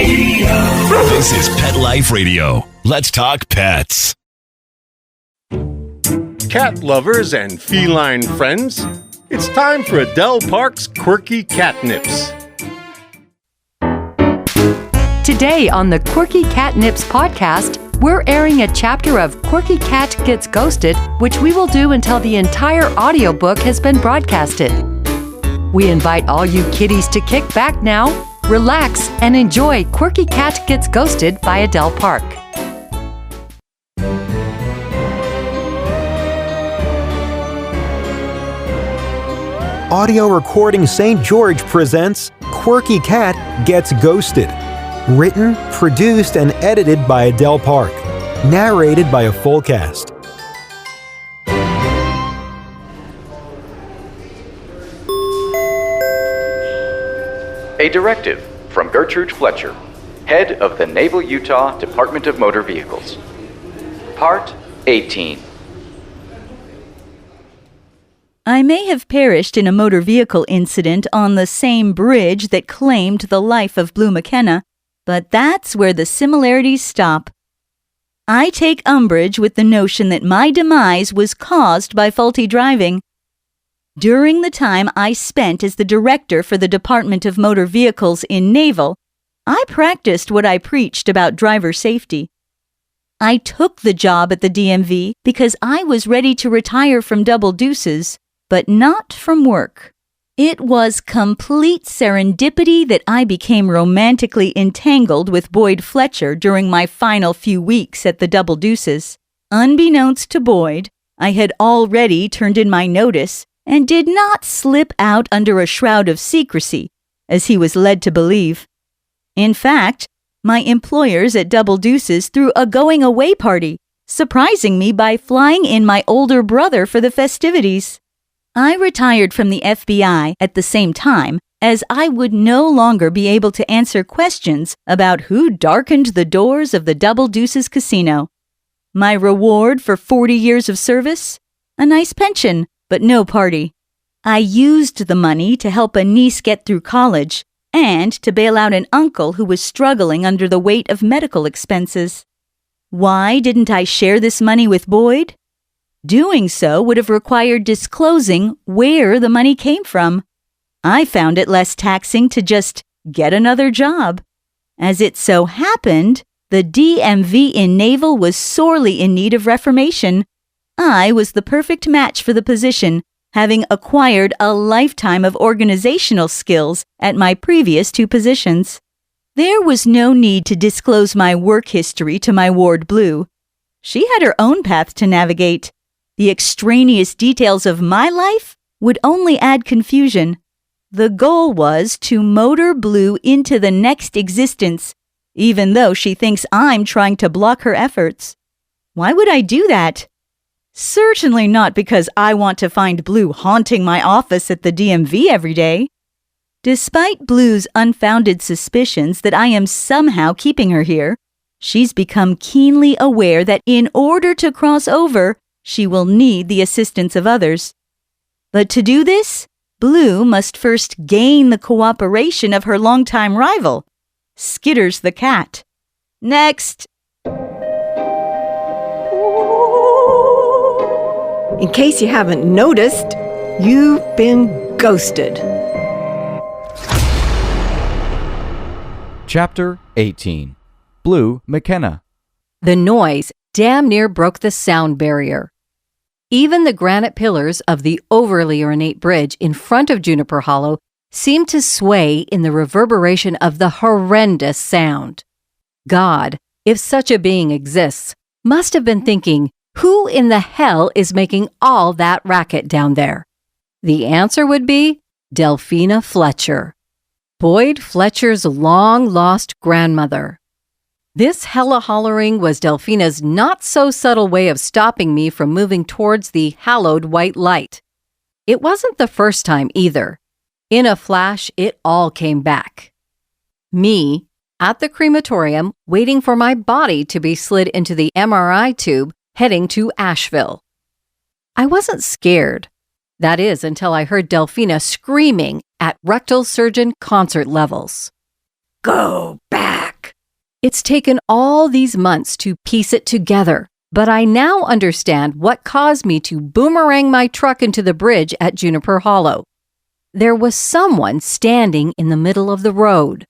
This is Pet Life Radio. Let's talk pets. Cat lovers and feline friends, it's time for Adele Park's Quirky Cat Nips. Today on the Quirky Cat Nips podcast, we're airing a chapter of Quirky Cat Gets Ghosted, which we will do until the entire audiobook has been broadcasted. We invite all you kitties to kick back now, relax, and enjoy Quirky Cat Gets Ghosted by Adele Park. Audio Recording St. George presents Quirky Cat Gets Ghosted. Written, produced, and edited by Adele Park. Narrated by a full cast. A directive from Gertrude Fletcher, head of the Naval Utah Department of Motor Vehicles. Part 18. I may have perished in a motor vehicle incident on the same bridge that claimed the life of Blue McKenna, but that's where the similarities stop. I take umbrage with the notion that my demise was caused by faulty driving. During the time I spent as the director for the Department of Motor Vehicles in Naval, I practiced what I preached about driver safety. I took the job at the DMV because I was ready to retire from double deuces, but not from work. It was complete serendipity that I became romantically entangled with Boyd Fletcher during my final few weeks at the Double Deuces. Unbeknownst to Boyd, I had already turned in my notice and did not slip out under a shroud of secrecy, as he was led to believe. In fact, my employers at Double Deuces threw a going-away party, surprising me by flying in my older brother for the festivities. I retired from the FBI at the same time, as I would no longer be able to answer questions about who darkened the doors of the Double Deuces Casino. My reward for 40 years of service? A nice pension, but no party. I used the money to help a niece get through college and to bail out an uncle who was struggling under the weight of medical expenses. Why didn't I share this money with Boyd? Doing so would have required disclosing where the money came from. I found it less taxing to just get another job. As it so happened, the DMV in Naval was sorely in need of reformation. I was the perfect match for the position, having acquired a lifetime of organizational skills at my previous two positions. There was no need to disclose my work history to my ward Blue. She had her own path to navigate. The extraneous details of my life would only add confusion. The goal was to motor Blue into the next existence, even though she thinks I'm trying to block her efforts. Why would I do that? Certainly not because I want to find Blue haunting my office at the DMV every day. Despite Blue's unfounded suspicions that I am somehow keeping her here, she's become keenly aware that in order to cross over, she will need the assistance of others. But to do this, Blue must first gain the cooperation of her longtime rival, Skitters the cat. Next. In case you haven't noticed, you've been ghosted. Chapter 18. Blue McKenna. The noise damn near broke the sound barrier. Even the granite pillars of the overly ornate bridge in front of Juniper Hollow seemed to sway in the reverberation of the horrendous sound. God, if such a being exists, must have been thinking, who in the hell is making all that racket down there? The answer would be Delphina Fletcher, Boyd Fletcher's long-lost grandmother. This hella hollering was Delphina's not-so-subtle way of stopping me from moving towards the hallowed white light. It wasn't the first time either. In a flash, it all came back. Me, at the crematorium, waiting for my body to be slid into the MRI tube, heading to Asheville. I wasn't scared. That is, until I heard Delphina screaming at rectal surgeon concert levels. Go back! It's taken all these months to piece it together, but I now understand what caused me to boomerang my truck into the bridge at Juniper Hollow. There was someone standing in the middle of the road.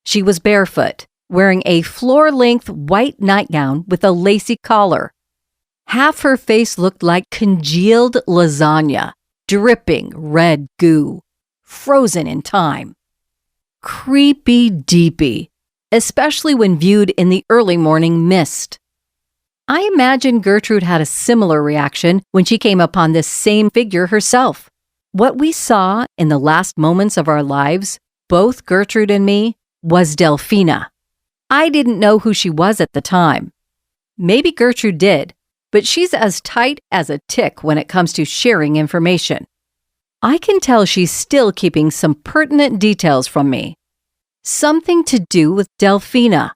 She was barefoot, wearing a floor-length white nightgown with a lacy collar. Half her face looked like congealed lasagna, dripping red goo, frozen in time. Creepy deepy, especially when viewed in the early morning mist. I imagine Gertrude had a similar reaction when she came upon this same figure herself. What we saw in the last moments of our lives, both Gertrude and me, was Delphina. I didn't know who she was at the time. Maybe Gertrude did, but she's as tight as a tick when it comes to sharing information. I can tell she's still keeping some pertinent details from me. Something to do with Delphina.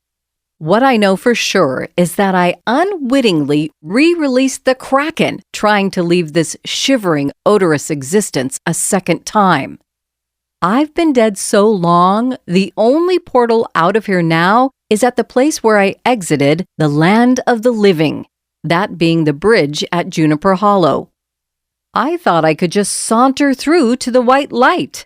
What I know for sure is that I unwittingly re-released the Kraken, trying to leave this shivering, odorous existence a second time. I've been dead so long, the only portal out of here now is at the place where I exited the land of the living, that being the bridge at Juniper Hollow. I thought I could just saunter through to the white light.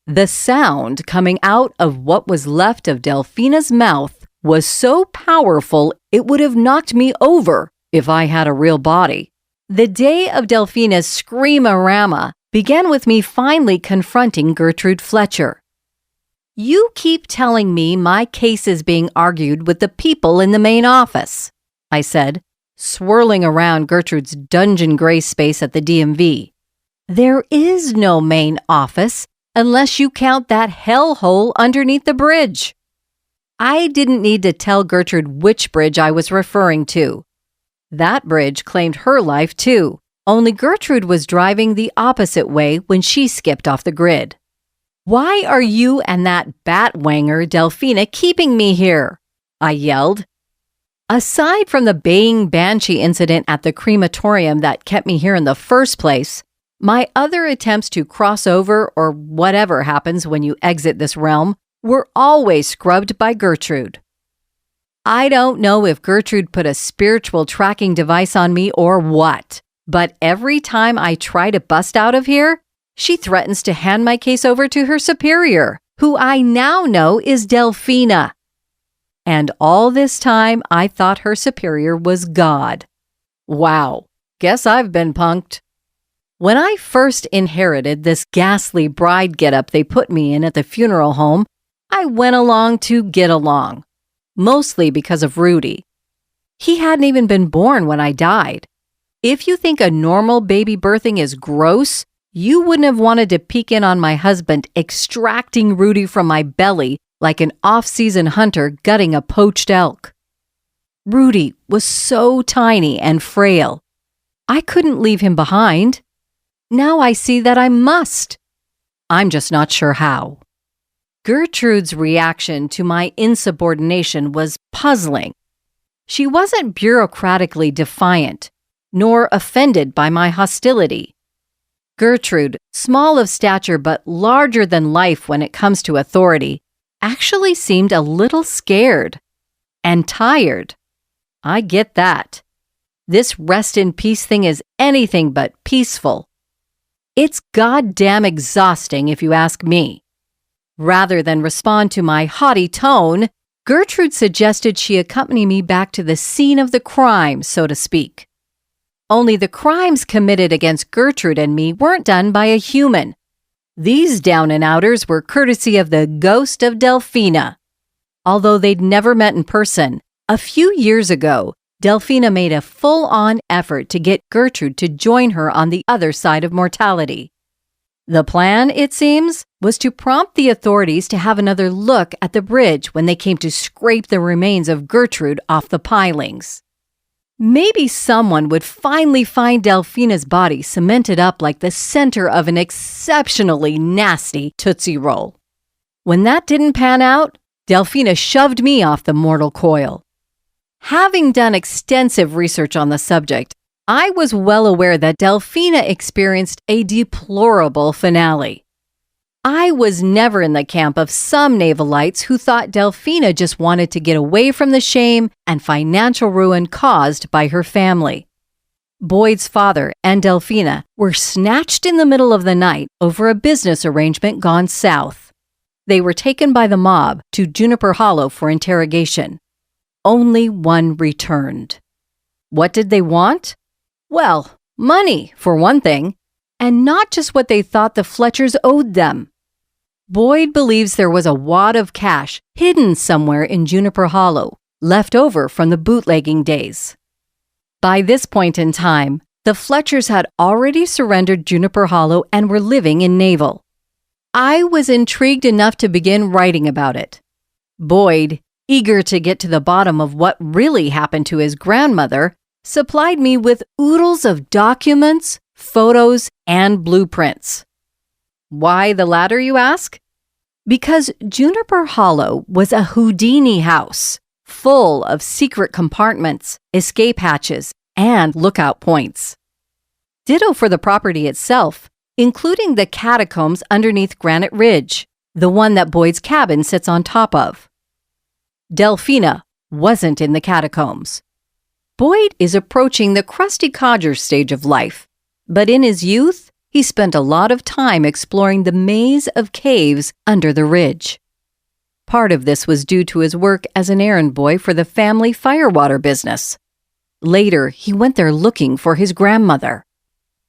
The sound coming out of what was left of Delphina's mouth was so powerful it would have knocked me over if I had a real body. The day of Delphina's scream-a-rama began with me finally confronting Gertrude Fletcher. "You keep telling me my case is being argued with the people in the main office," I said, swirling around Gertrude's dungeon gray space at the DMV. "There is no main office unless you count that hellhole underneath the bridge." I didn't need to tell Gertrude which bridge I was referring to. That bridge claimed her life too, only Gertrude was driving the opposite way when she skipped off the grid. "Why are you and that batwanger Delphina keeping me here?" I yelled. Aside from the baying banshee incident at the crematorium that kept me here in the first place, my other attempts to cross over, or whatever happens when you exit this realm, were always scrubbed by Gertrude. I don't know if Gertrude put a spiritual tracking device on me or what, but every time I try to bust out of here, she threatens to hand my case over to her superior, who I now know is Delphina. And all this time, I thought her superior was God. Wow, guess I've been punked. When I first inherited this ghastly bride getup they put me in at the funeral home, I went along to get along, mostly because of Rudy. He hadn't even been born when I died. If you think a normal baby birthing is gross, you wouldn't have wanted to peek in on my husband extracting Rudy from my belly like an off-season hunter gutting a poached elk. Rudy was so tiny and frail. I couldn't leave him behind. Now I see that I must. I'm just not sure how. Gertrude's reaction to my insubordination was puzzling. She wasn't bureaucratically defiant, nor offended by my hostility. Gertrude, small of stature but larger than life when it comes to authority, actually seemed a little scared and tired. I get that. This rest in peace thing is anything but peaceful. It's goddamn exhausting if you ask me. Rather than respond to my haughty tone, Gertrude suggested she accompany me back to the scene of the crime, so to speak. Only the crimes committed against Gertrude and me weren't done by a human. These down-and-outers were courtesy of the ghost of Delphina. Although they'd never met in person, a few years ago, Delphina made a full-on effort to get Gertrude to join her on the other side of mortality. The plan, it seems, was to prompt the authorities to have another look at the bridge when they came to scrape the remains of Gertrude off the pilings. Maybe someone would finally find Delphina's body cemented up like the center of an exceptionally nasty Tootsie Roll. When that didn't pan out, Delphina shoved me off the mortal coil. Having done extensive research on the subject, I was well aware that Delphina experienced a deplorable finale. I was never in the camp of some navalites who thought Delphina just wanted to get away from the shame and financial ruin caused by her family. Boyd's father and Delphina were snatched in the middle of the night over a business arrangement gone south. They were taken by the mob to Juniper Hollow for interrogation. Only one returned. What did they want? Well, money, for one thing, and not just what they thought the Fletchers owed them. Boyd believes there was a wad of cash hidden somewhere in Juniper Hollow, left over from the bootlegging days. By this point in time, the Fletchers had already surrendered Juniper Hollow and were living in Naval. I was intrigued enough to begin writing about it. Boyd, eager to get to the bottom of what really happened to his grandmother, supplied me with oodles of documents, photos, and blueprints. Why the latter, you ask? Because Juniper Hollow was a Houdini house, full of secret compartments, escape hatches, and lookout points. Ditto for the property itself, including the catacombs underneath Granite Ridge, the one that Boyd's cabin sits on top of. Delphina wasn't in the catacombs. Boyd is approaching the crusty codger stage of life, but in his youth, he spent a lot of time exploring the maze of caves under the ridge. Part of this was due to his work as an errand boy for the family firewater business. Later, he went there looking for his grandmother.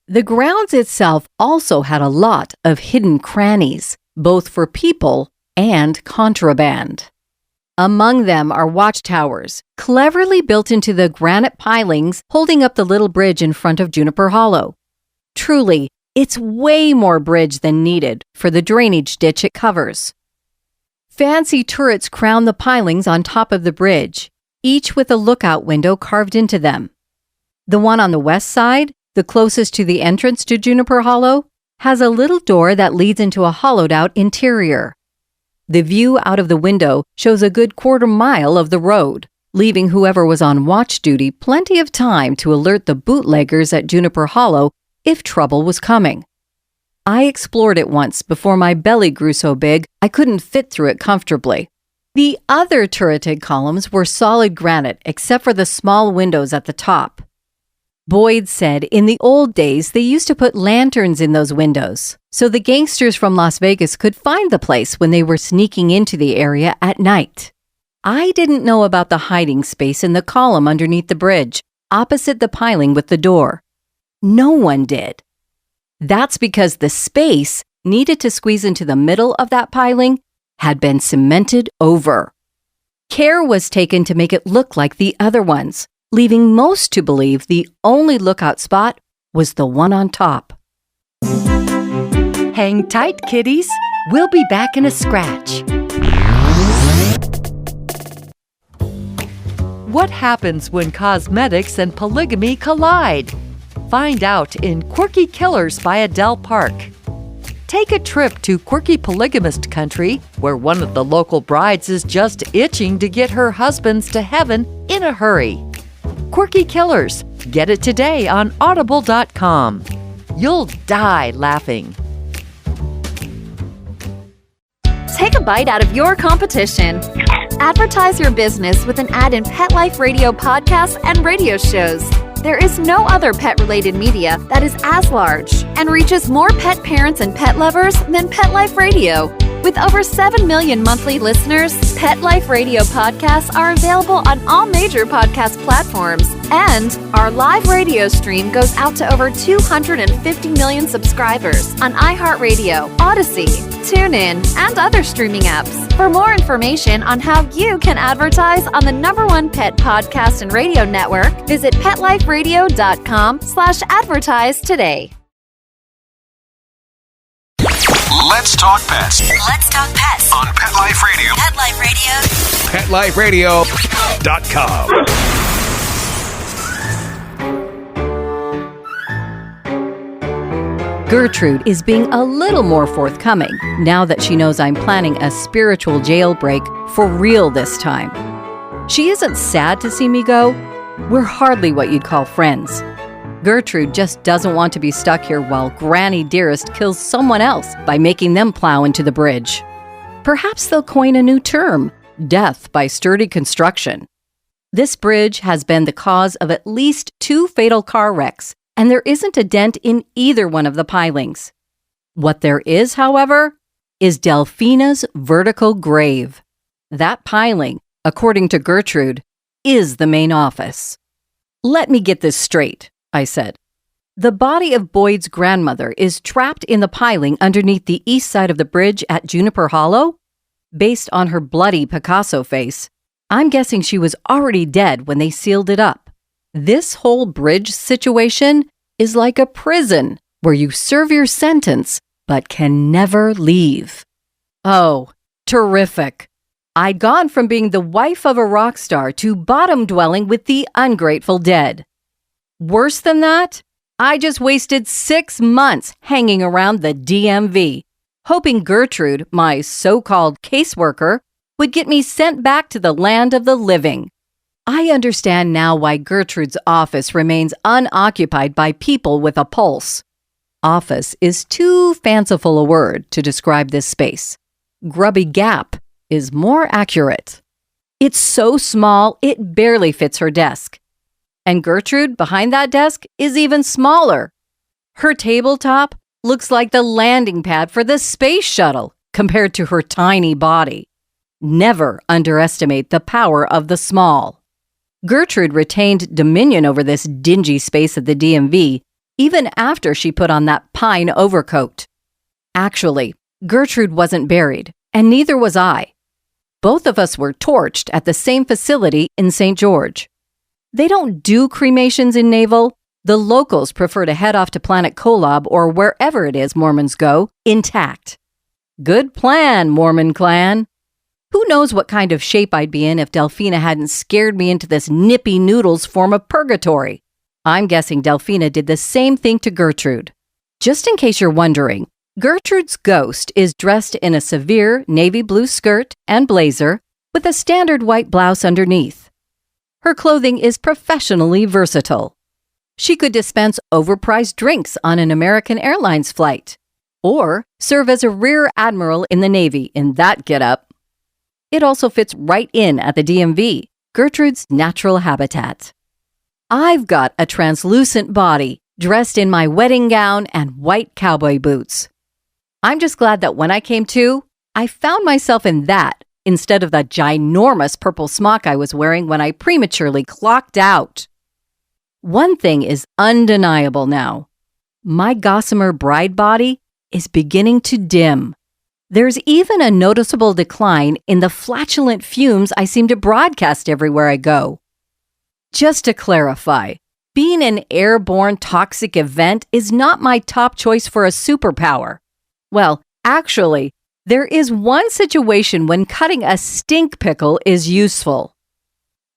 The grounds itself also had a lot of hidden crannies, both for people and contraband. Among them are watchtowers, cleverly built into the granite pilings holding up the little bridge in front of Juniper Hollow. Truly, it's way more bridge than needed for the drainage ditch it covers. Fancy turrets crown the pilings on top of the bridge, each with a lookout window carved into them. The one on the west side, the closest to the entrance to Juniper Hollow, has a little door that leads into a hollowed-out interior. The view out of the window shows a good quarter-mile of the road, leaving whoever was on watch duty plenty of time to alert the bootleggers at Juniper Hollow if trouble was coming. I explored it once before my belly grew so big I couldn't fit through it comfortably. The other turreted columns were solid granite except for the small windows at the top. Boyd said in the old days they used to put lanterns in those windows so the gangsters from Las Vegas could find the place when they were sneaking into the area at night. I didn't know about the hiding space in the column underneath the bridge, opposite the piling with the door. No one did. That's because the space needed to squeeze into the middle of that piling had been cemented over. Care was taken to make it look like the other ones, leaving most to believe the only lookout spot was the one on top. Hang tight, kiddies. We'll be back in a scratch. What happens when cosmetics and polygamy collide? Find out in Quirky Killers by Adele Park. Take a trip to quirky polygamist country, where one of the local brides is just itching to get her husbands to heaven in a hurry. Quirky Killers. Get it today on audible.com. You'll die laughing. Take a bite out of your competition. Advertise your business with an ad in Pet Life Radio podcasts and radio shows. There is no other pet-related media that is as large and reaches more pet parents and pet lovers than Pet Life Radio. With over 7 million monthly listeners, Pet Life Radio podcasts are available on all major podcast platforms. And our live radio stream goes out to over 250 million subscribers on iHeartRadio, Odyssey, TuneIn, and other streaming apps. For more information on how you can advertise on the #1 pet podcast and radio network, visit PetLifeRadio.com/advertise today. Let's talk pets. Let's talk pets On Pet Life Radio. Pet Life Radio. PetLifeRadio.com. Gertrude is being a little more forthcoming now that she knows I'm planning a spiritual jailbreak for real this time. She isn't sad to see me go. We're hardly what you'd call friends. Gertrude just doesn't want to be stuck here while Granny Dearest kills someone else by making them plow into the bridge. Perhaps they'll coin a new term, death by sturdy construction. This bridge has been the cause of at least 2 fatal car wrecks, and there isn't a dent in either one of the pilings. What there is, however, is Delphina's vertical grave. That piling, according to Gertrude, is the main office. Let me get this straight, I said. The body of Boyd's grandmother is trapped in the piling underneath the east side of the bridge at Juniper Hollow? Based on her bloody Picasso face, I'm guessing she was already dead when they sealed it up. This whole bridge situation is like a prison where you serve your sentence but can never leave. Oh, terrific. I'd gone from being the wife of a rock star to bottom dwelling with the ungrateful dead. Worse than that, I just wasted 6 months hanging around the DMV, hoping Gertrude, my so-called caseworker, would get me sent back to the land of the living. I understand now why Gertrude's office remains unoccupied by people with a pulse. Office is too fanciful a word to describe this space. Grubby gap is more accurate. It's so small it barely fits her desk. And Gertrude behind that desk is even smaller. Her tabletop looks like the landing pad for the space shuttle compared to her tiny body. Never underestimate the power of the small. Gertrude retained dominion over this dingy space at the DMV even after she put on that pine overcoat. Actually, Gertrude wasn't buried, and neither was I. Both of us were torched at the same facility in St. George. They don't do cremations in Naval. The locals prefer to head off to Planet Kolob or wherever it is Mormons go, intact. Good plan, Mormon clan. Who knows what kind of shape I'd be in if Delphina hadn't scared me into this nippy noodles form of purgatory. I'm guessing Delphina did the same thing to Gertrude. Just in case you're wondering, Gertrude's ghost is dressed in a severe navy blue skirt and blazer with a standard white blouse underneath. Her clothing is professionally versatile. She could dispense overpriced drinks on an American Airlines flight, or serve as a rear admiral in the Navy in that getup. It also fits right in at the DMV, Gertrude's natural habitat. I've got a translucent body, dressed in my wedding gown and white cowboy boots. I'm just glad that when I came to, I found myself in that instead of the ginormous purple smock I was wearing when I prematurely clocked out. One thing is undeniable now. My gossamer bride body is beginning to dim. There's even a noticeable decline in the flatulent fumes I seem to broadcast everywhere I go. Just to clarify, being an airborne toxic event is not my top choice for a superpower. Well, actually, there is one situation when cutting a stink pickle is useful.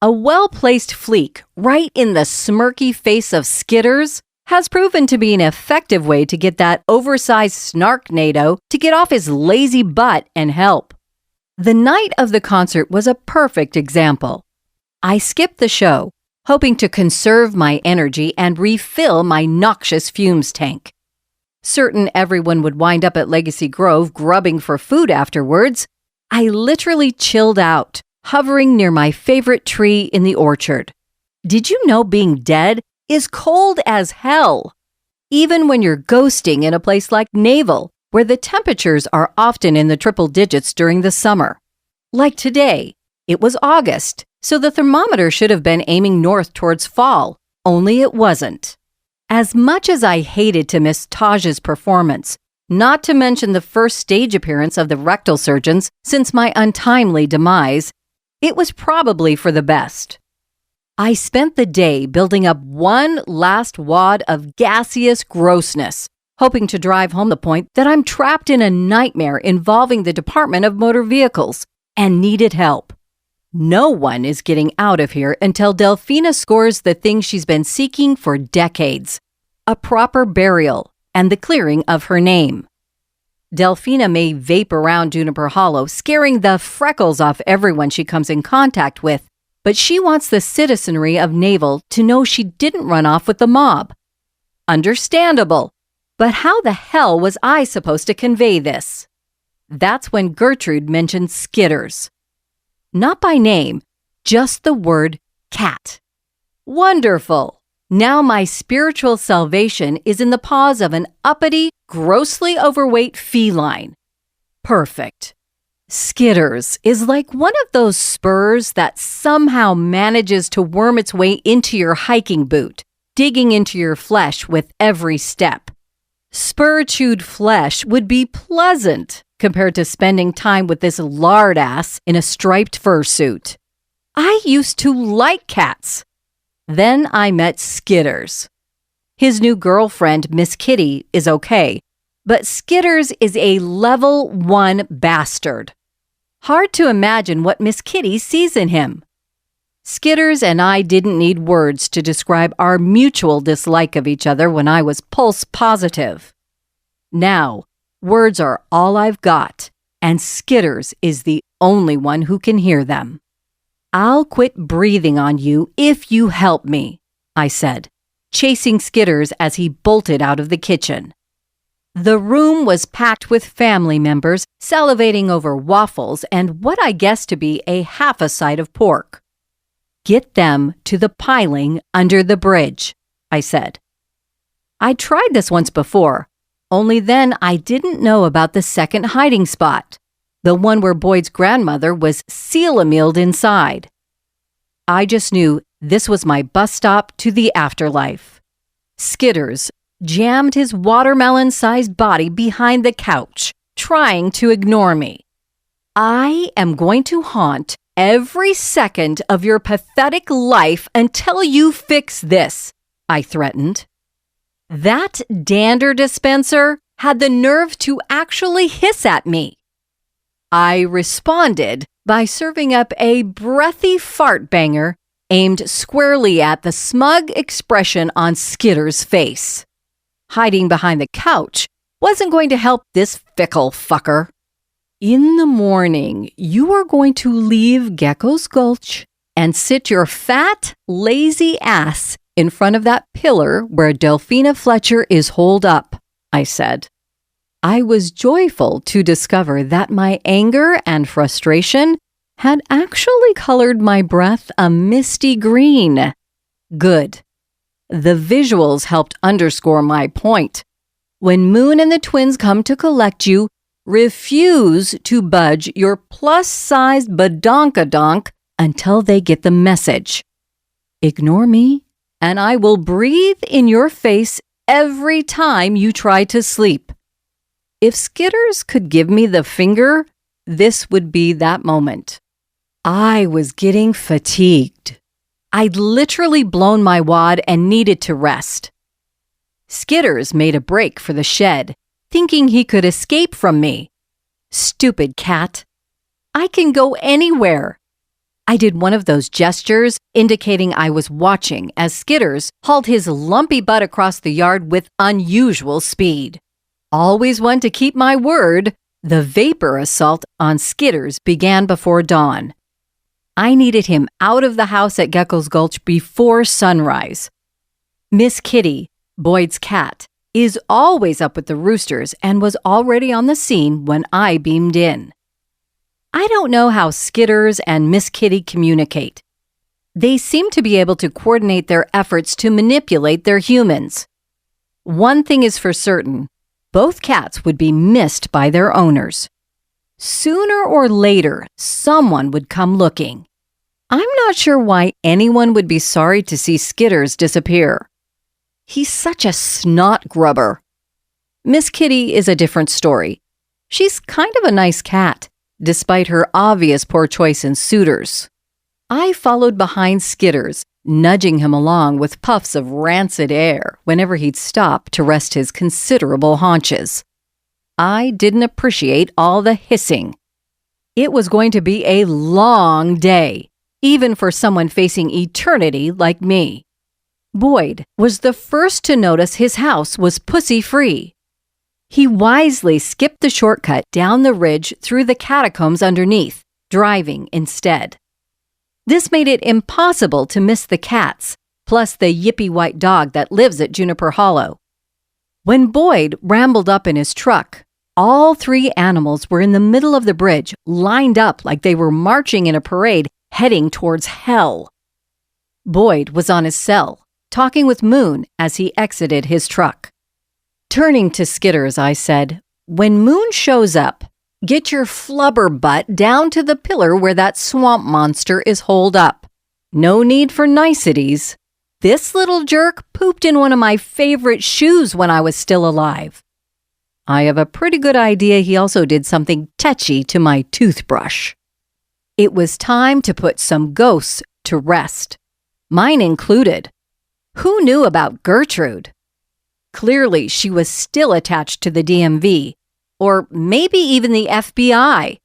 A well-placed fleek right in the smirky face of Skitters has proven to be an effective way to get that oversized snarknado to get off his lazy butt and help. The night of the concert was a perfect example. I skipped the show, hoping to conserve my energy and refill my noxious fumes tank. Certain everyone would wind up at Legacy Grove grubbing for food afterwards, I literally chilled out, hovering near my favorite tree in the orchard. Did you know being dead is cold as hell? Even when you're ghosting in a place like Naval, where the temperatures are often in the triple digits during the summer. Like today, it was August, so the thermometer should have been aiming north towards fall, only it wasn't. As much as I hated to miss Taj's performance, not to mention the first stage appearance of the rectal surgeons since my untimely demise, it was probably for the best. I spent the day building up one last wad of gaseous grossness, hoping to drive home the point that I'm trapped in a nightmare involving the Department of Motor Vehicles and needed help. No one is getting out of here until Delphina scores the thing she's been seeking for decades, a proper burial and the clearing of her name. Delphina may vape around Juniper Hollow, scaring the freckles off everyone she comes in contact with, but she wants the citizenry of Naval to know she didn't run off with the mob, Understandable. But how the hell was I supposed to convey this? That's when Gertrude mentioned Skitters. Not by name, just the word cat. Wonderful. Now my spiritual salvation is in the paws of an uppity, grossly overweight feline. Perfect. Skitters is like one of those spurs that somehow manages to worm its way into your hiking boot, digging into your flesh with every step. Spur-chewed flesh would be pleasant compared to spending time with this lard ass in a striped fursuit. I used to like cats. Then I met Skitters. His new girlfriend, Miss Kitty, is okay, but Skitters is a level 1 bastard. Hard to imagine what Miss Kitty sees in him. Skitters and I didn't need words to describe our mutual dislike of each other when I was pulse positive. Now, words are all I've got, and Skitters is the only one who can hear them. I'll quit breathing on you if you help me, I said, chasing Skitters as he bolted out of the kitchen. The room was packed with family members salivating over waffles and what I guessed to be half a side of pork. Get them to the piling under the bridge, I said. I'd tried this once before, only then I didn't know about the second hiding spot, the one where Boyd's grandmother was seal-a-mealed inside. I just knew this was my bus stop to the afterlife. Skitters jammed his watermelon-sized body behind the couch, trying to ignore me. I am going to haunt every second of your pathetic life until you fix this, I threatened. That dander dispenser had the nerve to actually hiss at me. I responded by serving up a breathy fart banger aimed squarely at the smug expression on Skitters' face. Hiding behind the couch wasn't going to help this fickle fucker. In the morning, you are going to leave Gecko's Gulch and sit your fat, lazy ass in front of that pillar where Delphina Fletcher is holed up, I said. I was joyful to discover that my anger and frustration had actually colored my breath a misty green. Good. The visuals helped underscore my point. When Moon and the twins come to collect you, refuse to budge your plus-sized badonkadonk until they get the message. Ignore me, and I will breathe in your face every time you try to sleep. If Skitters could give me the finger, this would be that moment. I was getting fatigued. I'd literally blown my wad and needed to rest. Skitters made a break for the shed, thinking he could escape from me. Stupid cat. I can go anywhere. I did one of those gestures indicating I was watching as Skitters hauled his lumpy butt across the yard with unusual speed. Always one to keep my word, the vapor assault on Skitters began before dawn. I needed him out of the house at Gecko's Gulch before sunrise. Miss Kitty, Boyd's cat, is always up with the roosters and was already on the scene when I beamed in. I don't know how Skitters and Miss Kitty communicate. They seem to be able to coordinate their efforts to manipulate their humans. One thing is for certain, both cats would be missed by their owners. Sooner or later, someone would come looking. I'm not sure why anyone would be sorry to see Skitters disappear. He's such a snot grubber. Miss Kitty is a different story. She's kind of a nice cat, despite her obvious poor choice in suitors. I followed behind Skitters, nudging him along with puffs of rancid air whenever he'd stop to rest his considerable haunches. I didn't appreciate all the hissing. It was going to be a long day, even for someone facing eternity like me. Boyd was the first to notice his house was pussy-free. He wisely skipped the shortcut down the ridge through the catacombs underneath, driving instead. This made it impossible to miss the cats, plus the yippy white dog that lives at Juniper Hollow. When Boyd rambled up in his truck, all three animals were in the middle of the bridge, lined up like they were marching in a parade heading towards hell. Boyd was on his cell, talking with Moon as he exited his truck. Turning to Skitters, I said, "When Moon shows up, get your flubber butt down to the pillar where that swamp monster is holed up. No need for niceties. This little jerk pooped in one of my favorite shoes when I was still alive. I have a pretty good idea he also did something touchy to my toothbrush." It was time to put some ghosts to rest. Mine included. Who knew about Gertrude? Clearly, she was still attached to the DMV, or maybe even the FBI.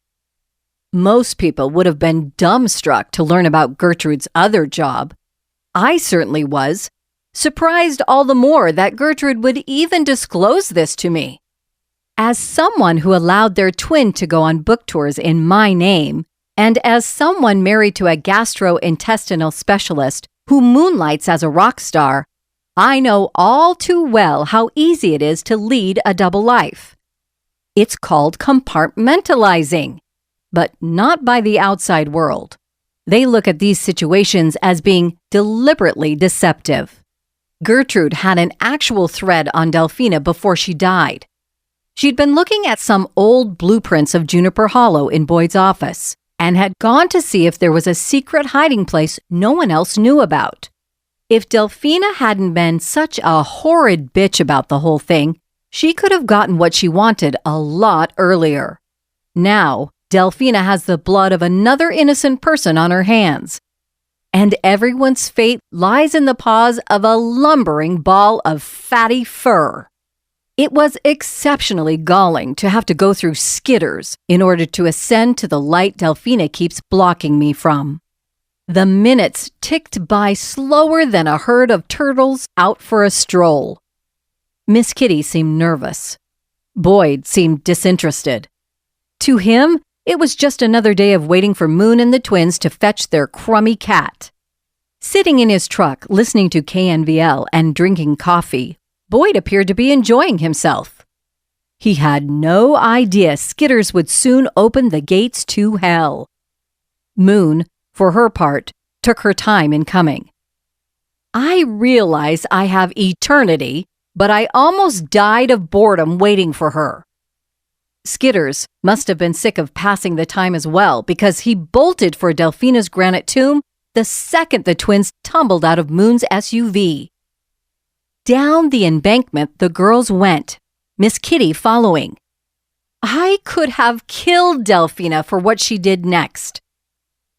Most people would have been dumbstruck to learn about Gertrude's other job. I certainly was, surprised all the more that Gertrude would even disclose this to me. As someone who allowed their twin to go on book tours in my name, and as someone married to a gastrointestinal specialist who moonlights as a rock star, I know all too well how easy it is to lead a double life. It's called compartmentalizing, but not by the outside world. They look at these situations as being deliberately deceptive. Gertrude had an actual thread on Delphina before she died. She'd been looking at some old blueprints of Juniper Hollow in Boyd's office and had gone to see if there was a secret hiding place no one else knew about. If Delphina hadn't been such a horrid bitch about the whole thing, she could have gotten what she wanted a lot earlier. Now, Delphina has the blood of another innocent person on her hands, and everyone's fate lies in the paws of a lumbering ball of fatty fur. It was exceptionally galling to have to go through Skitters in order to ascend to the light Delphina keeps blocking me from. The minutes ticked by slower than a herd of turtles out for a stroll. Miss Kitty seemed nervous. Boyd seemed disinterested. To him, it was just another day of waiting for Moon and the twins to fetch their crummy cat. Sitting in his truck, listening to KNVL and drinking coffee, Boyd appeared to be enjoying himself. He had no idea Skitters would soon open the gates to hell. Moon, for her part, took her time in coming. I realize I have eternity, but I almost died of boredom waiting for her. Skitters must have been sick of passing the time as well, because he bolted for Delphina's granite tomb the second the twins tumbled out of Moon's SUV. Down the embankment the girls went, Miss Kitty following. I could have killed Delphina for what she did next.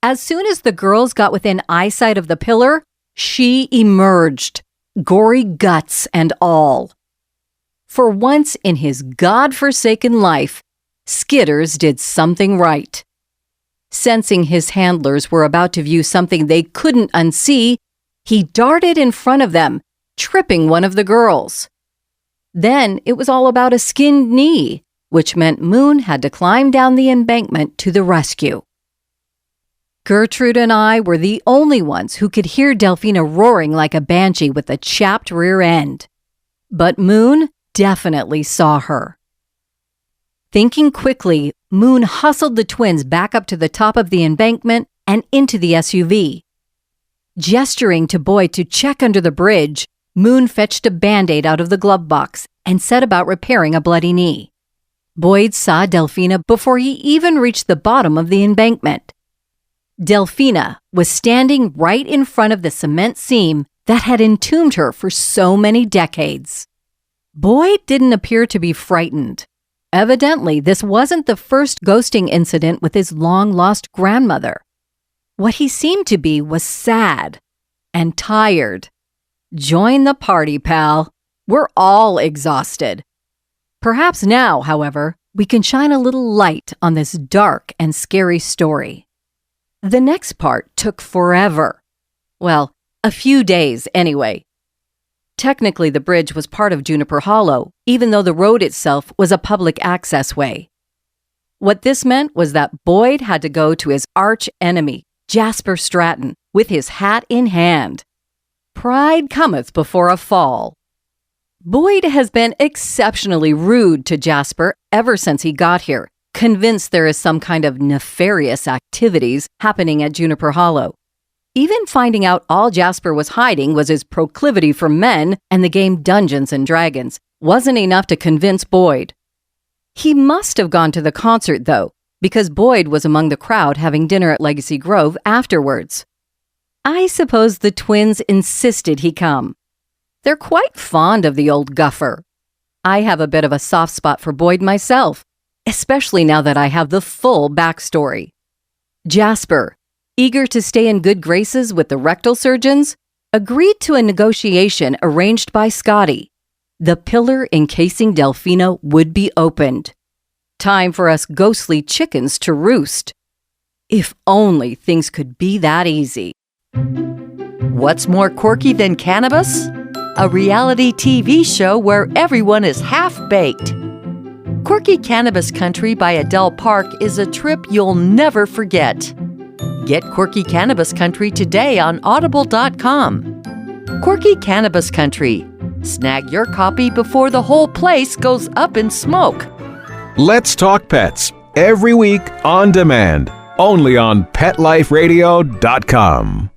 As soon as the girls got within eyesight of the pillar, she emerged, gory guts and all. For once in his God-forsaken life, Skitters did something right. Sensing his handlers were about to view something they couldn't unsee, he darted in front of them, tripping one of the girls. Then it was all about a skinned knee, which meant Moon had to climb down the embankment to the rescue. Gertrude and I were the only ones who could hear Delphina roaring like a banshee with a chapped rear end. But Moon definitely saw her. Thinking quickly, Moon hustled the twins back up to the top of the embankment and into the SUV. Gesturing to Boyd to check under the bridge, Moon fetched a Band-Aid out of the glove box and set about repairing a bloody knee. Boyd saw Delphina before he even reached the bottom of the embankment. Delphina was standing right in front of the cement seam that had entombed her for so many decades. Boyd didn't appear to be frightened. Evidently, this wasn't the first ghosting incident with his long-lost grandmother. What he seemed to be was sad and tired. Join the party, pal. We're all exhausted. Perhaps now, however, we can shine a little light on this dark and scary story. The next part took forever. Well, a few days anyway. Technically, the bridge was part of Juniper Hollow, even though the road itself was a public access way. What this meant was that Boyd had to go to his arch enemy, Jasper Stratton, with his hat in hand. Pride cometh before a fall. Boyd has been exceptionally rude to Jasper ever since he got here, convinced there is some kind of nefarious activities happening at Juniper Hollow. Even finding out all Jasper was hiding was his proclivity for men and the game Dungeons and Dragons wasn't enough to convince Boyd. He must have gone to the concert, though, because Boyd was among the crowd having dinner at Legacy Grove afterwards. I suppose the twins insisted he come. They're quite fond of the old guffer. I have a bit of a soft spot for Boyd myself, especially now that I have the full backstory. Jasper, eager to stay in good graces with the rectal surgeons, agreed to a negotiation arranged by Scotty. The pillar encasing Delfino would be opened. Time for us ghostly chickens to roost. If only things could be that easy. What's more quirky than cannabis? A reality TV show where everyone is half-baked. Quirky Cannabis Country by Adele Park is a trip you'll never forget. Get Quirky Cannabis Country today on audible.com. Quirky Cannabis Country. Snag your copy before the whole place goes up in smoke. Let's Talk Pets, every week on demand, only on PetLifeRadio.com.